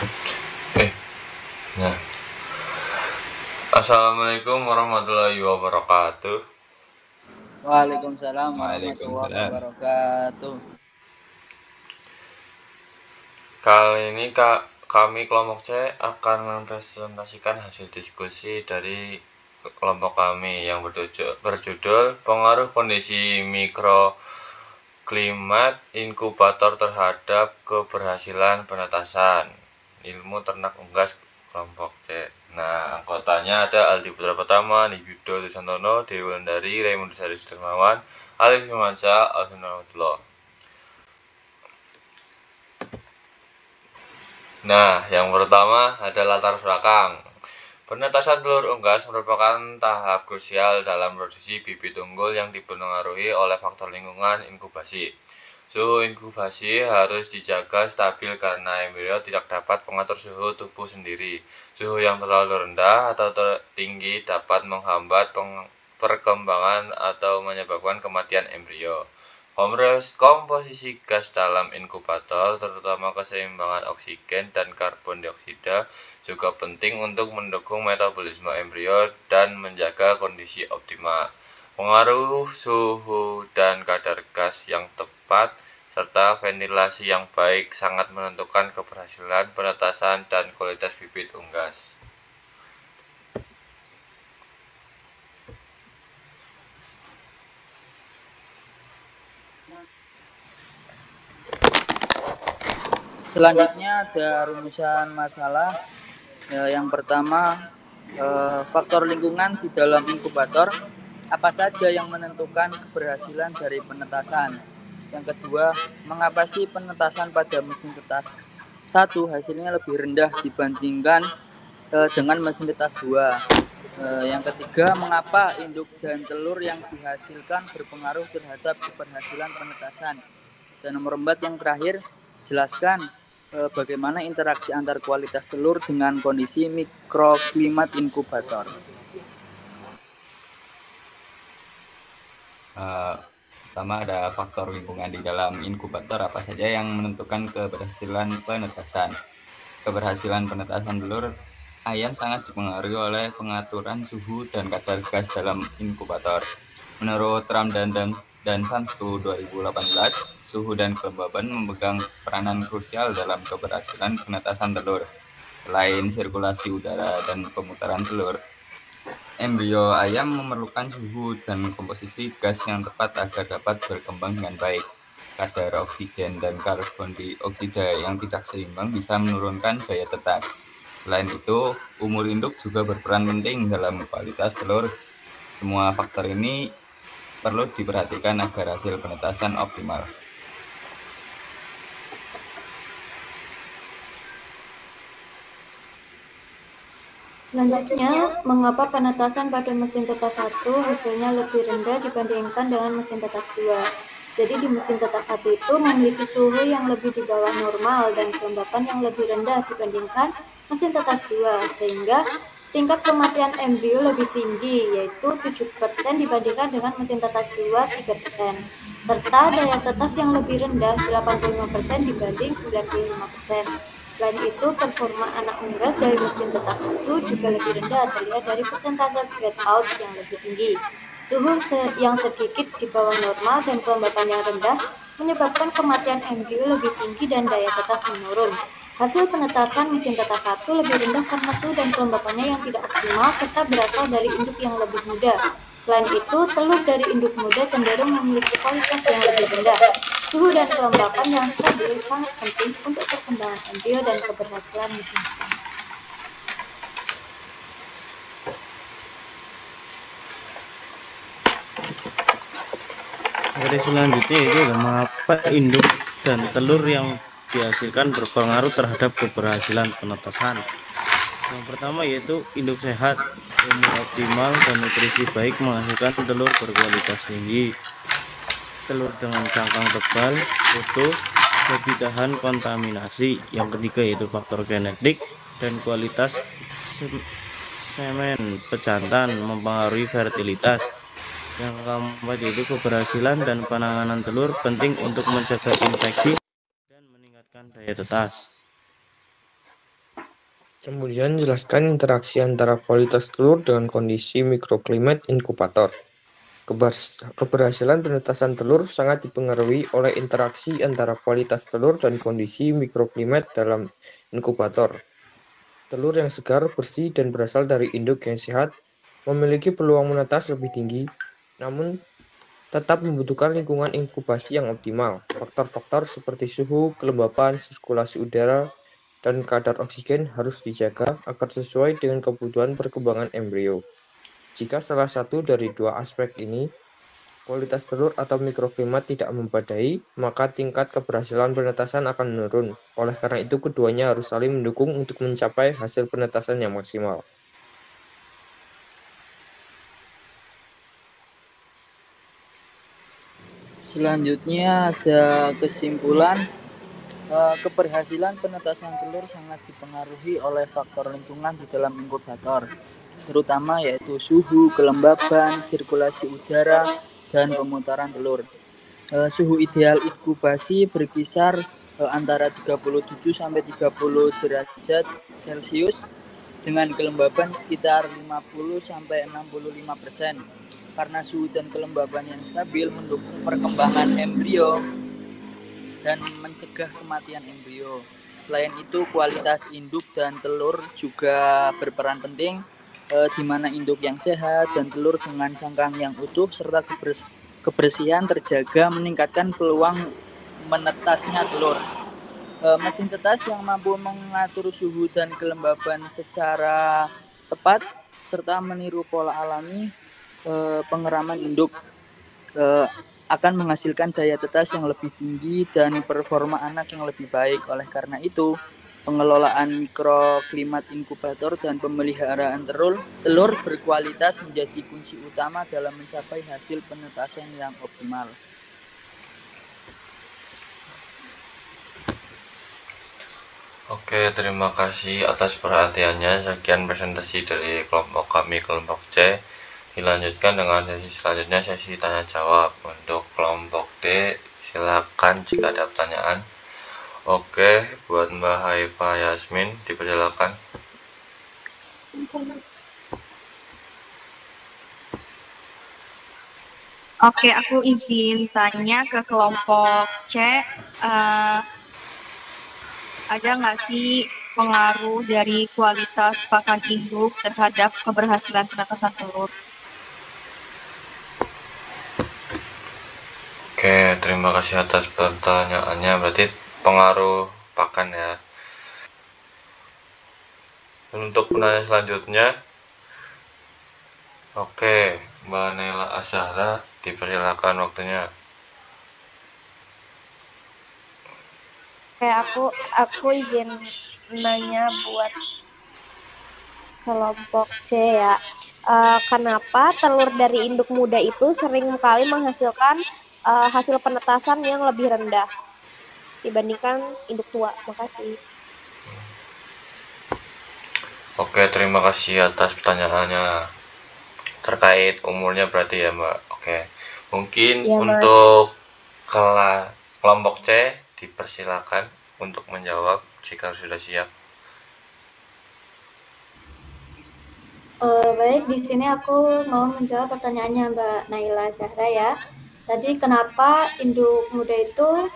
Eh, nah. Assalamualaikum warahmatullahi wabarakatuh. Waalaikumsalam warahmatullahi Waalaikumsalam. wabarakatuh. Kali ini kami kelompok C akan mempresentasikan hasil diskusi dari kelompok kami yang berjudul pengaruh kondisi mikroklimat inkubator terhadap keberhasilan penetasan ilmu ternak unggas kelompok C. Nah, anggotanya ada Aldi Putra Pertama, Niyudo Tusantono, Dewi Wulandari, Raymond Sari Sudarmawan, Alif Firmansyah, Alhamdulillah. Nah, yang pertama ada latar belakang. Penetasan telur unggas merupakan tahap krusial dalam produksi bibit unggul yang dipengaruhi oleh faktor lingkungan inkubasi. Suhu inkubasi harus dijaga stabil karena embrio tidak dapat mengatur suhu tubuh sendiri. Suhu yang terlalu rendah atau tinggi dapat menghambat perkembangan atau menyebabkan kematian embrio. Komposisi gas dalam inkubator, terutama keseimbangan oksigen dan karbon dioksida, juga penting untuk mendukung metabolisme embrio dan menjaga kondisi optimal. Pengaruh suhu dan kadar gas yang tepat serta ventilasi yang baik sangat menentukan keberhasilan penetasan dan kualitas bibit unggas. Selanjutnya ada rumusan masalah. Yang pertama, faktor lingkungan di dalam inkubator. Apa saja yang menentukan keberhasilan dari penetasan? Yang kedua, mengapa sih penetasan pada mesin tetas 1 hasilnya lebih rendah dibandingkan dengan mesin tetas 2? Yang ketiga, mengapa induk dan telur yang dihasilkan berpengaruh terhadap keberhasilan penetasan? Dan nomor 4 yang terakhir, jelaskan bagaimana interaksi antar kualitas telur dengan kondisi mikroklimat inkubator. Pertama ada faktor lingkungan di dalam inkubator. Apa saja yang menentukan keberhasilan penetasan? Keberhasilan penetasan telur ayam sangat dipengaruhi oleh pengaturan suhu dan kadar gas dalam inkubator. Menurut Ramdan dan Samsu 2018, suhu dan kelembaban memegang peranan krusial dalam keberhasilan penetasan telur. Selain sirkulasi udara dan pemutaran telur, embrio ayam memerlukan suhu dan komposisi gas yang tepat agar dapat berkembang dengan baik. Kadar oksigen dan karbon dioksida yang tidak seimbang bisa menurunkan daya tetas. Selain itu, umur induk juga berperan penting dalam kualitas telur. Semua faktor ini perlu diperhatikan agar hasil penetasan optimal. Selanjutnya, mengapa penetasan pada mesin tetas 1 hasilnya lebih rendah dibandingkan dengan mesin tetas 2? Jadi di mesin tetas 1 itu memiliki suhu yang lebih di bawah normal dan kelembapan yang lebih rendah dibandingkan mesin tetas 2, sehingga tingkat kematian embrio lebih tinggi, yaitu 7% dibandingkan dengan mesin tetas 2, 3%, serta daya tetas yang lebih rendah, 85% dibanding 95%. Selain itu, performa anak unggas dari mesin tetas 1 juga lebih rendah, terlihat dari persentase grade out yang lebih tinggi. Suhu yang sedikit di bawah normal dan kelembapan yang rendah menyebabkan kematian embrio lebih tinggi dan daya tetas menurun. Hasil penetasan mesin tetas 1 lebih rendah karena suhu dan kelembapannya yang tidak optimal serta berasal dari induk yang lebih muda. Selain itu, telur dari induk muda cenderung memiliki kualitas yang lebih rendah. Suhu dan kelembapan yang stabil sangat penting untuk perkembangan embrio dan keberhasilan mesin tetas. Jadi selanjutnya itu mengapa induk dan telur yang dihasilkan berpengaruh terhadap keberhasilan penetasan. Yang pertama yaitu induk sehat, umur optimal dan nutrisi baik menghasilkan telur berkualitas tinggi. Telur dengan cangkang tebal, utuh, lebih tahan kontaminasi. Yang ketiga yaitu faktor genetik dan kualitas semen pejantan mempengaruhi fertilitas. Yang keempat yaitu keberhasilan dan penanganan telur penting untuk mencegah infeksi dan meningkatkan daya tetas. Kemudian jelaskan interaksi antara kualitas telur dengan kondisi mikroklimat inkubator. Keberhasilan penetasan telur sangat dipengaruhi oleh interaksi antara kualitas telur dan kondisi mikroklimat dalam inkubator. Telur yang segar, bersih, dan berasal dari induk yang sehat memiliki peluang menetas lebih tinggi, namun tetap membutuhkan lingkungan inkubasi yang optimal. Faktor-faktor seperti suhu, kelembapan, sirkulasi udara, dan kadar oksigen harus dijaga agar sesuai dengan kebutuhan perkembangan embrio. Jika salah satu dari dua aspek ini, kualitas telur atau mikroklimat tidak memadai, maka tingkat keberhasilan penetasan akan menurun. Oleh karena itu, keduanya harus saling mendukung untuk mencapai hasil penetasan yang maksimal. Selanjutnya ada kesimpulan, keberhasilan penetasan telur sangat dipengaruhi oleh faktor lingkungan di dalam inkubator, terutama yaitu suhu, kelembaban, sirkulasi udara, dan pemutaran telur. Suhu ideal inkubasi berkisar antara 37 sampai 30 derajat Celcius dengan kelembaban sekitar 50 sampai 65%. Karena suhu dan kelembaban yang stabil mendukung perkembangan embrio dan mencegah kematian embrio. Selain itu, kualitas induk dan telur juga berperan penting, di mana induk yang sehat dan telur dengan cangkang yang utuh serta kebersihan terjaga meningkatkan peluang menetasnya telur. Mesin tetas yang mampu mengatur suhu dan kelembaban secara tepat serta meniru pola alami pengeraman induk akan menghasilkan daya tetas yang lebih tinggi dan performa anak yang lebih baik. Oleh karena itu, pengelolaan mikroklimat inkubator dan pemeliharaan telur berkualitas menjadi kunci utama dalam mencapai hasil penetasan yang optimal. Oke, terima kasih atas perhatiannya. Sekian presentasi dari kelompok kami, kelompok C. Dilanjutkan dengan sesi selanjutnya, sesi tanya jawab. Untuk kelompok D, silakan jika ada pertanyaan. Oke, buat Mbak Haifa Yasmin, dipersilakan. Oke, aku izin tanya ke kelompok C. Ada nggak sih pengaruh dari kualitas pakan induk terhadap keberhasilan penetasan telur? Oke, terima kasih atas pertanyaannya. Berarti pengaruh pakan ya. Untuk penanya selanjutnya, oke, Mbak Nela Azhara, dipersilakan waktunya. Aku izin nanya buat kelompok C ya. Kenapa telur dari induk muda itu sering kali menghasilkan hasil penetasan yang lebih rendah dibandingkan induk tua? Makasih. Oke, terima kasih atas pertanyaannya. Terkait umurnya berarti ya, Mbak. Oke. Mungkin Ya, Mas. untuk kelompok C dipersilakan untuk menjawab jika sudah siap. Baik, di sini aku mau menjawab pertanyaannya Mbak Naila Zahra ya. Tadi kenapa induk muda itu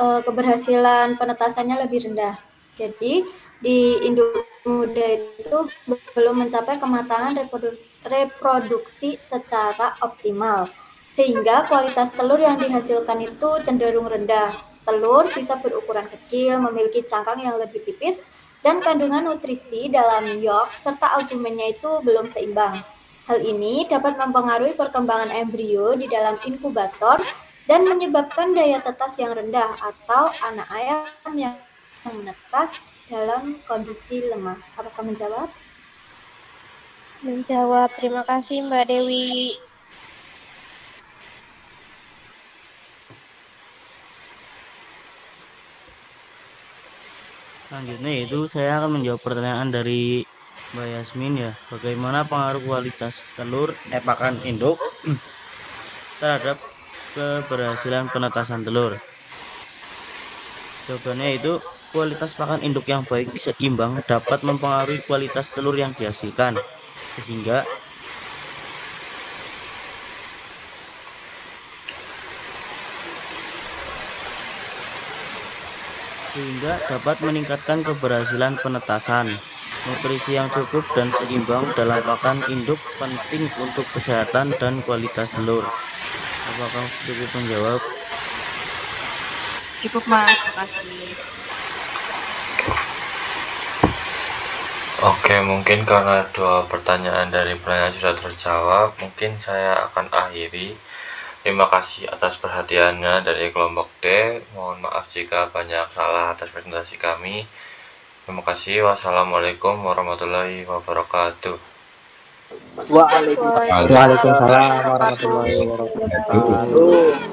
keberhasilan penetasannya lebih rendah? Jadi di induk muda itu belum mencapai kematangan reproduksi secara optimal, sehingga kualitas telur yang dihasilkan itu cenderung rendah. Telur bisa berukuran kecil, memiliki cangkang yang lebih tipis, dan kandungan nutrisi dalam yolk serta albumennya itu belum seimbang. Hal ini dapat mempengaruhi perkembangan embrio di dalam inkubator dan menyebabkan daya tetas yang rendah atau anak ayam yang menetas dalam kondisi lemah. Apakah menjawab? Menjawab. Terima kasih Mbak Dewi. Selanjutnya itu saya akan menjawab pertanyaan dari Mbak Yasmin ya. Bagaimana pengaruh kualitas telur pakan induk terhadap keberhasilan penetasan telur? Jawabannya itu Kualitas pakan induk yang baik seimbang dapat mempengaruhi kualitas telur yang dihasilkan, sehingga dapat meningkatkan keberhasilan penetasan. Nutrisi yang cukup dan seimbang dalam pakan induk penting untuk kesehatan dan kualitas telur. Apakah cukup menjawab? Cukup Mas, makasih. Oke, mungkin karena 2 pertanyaan dari penanya sudah terjawab, mungkin saya akan akhiri. Terima kasih atas perhatiannya dari kelompok D. Mohon maaf jika banyak salah atas presentasi kami. Terima kasih. Wassalamualaikum warahmatullahi wabarakatuh. Waalaikumsalam warahmatullahi wabarakatuh.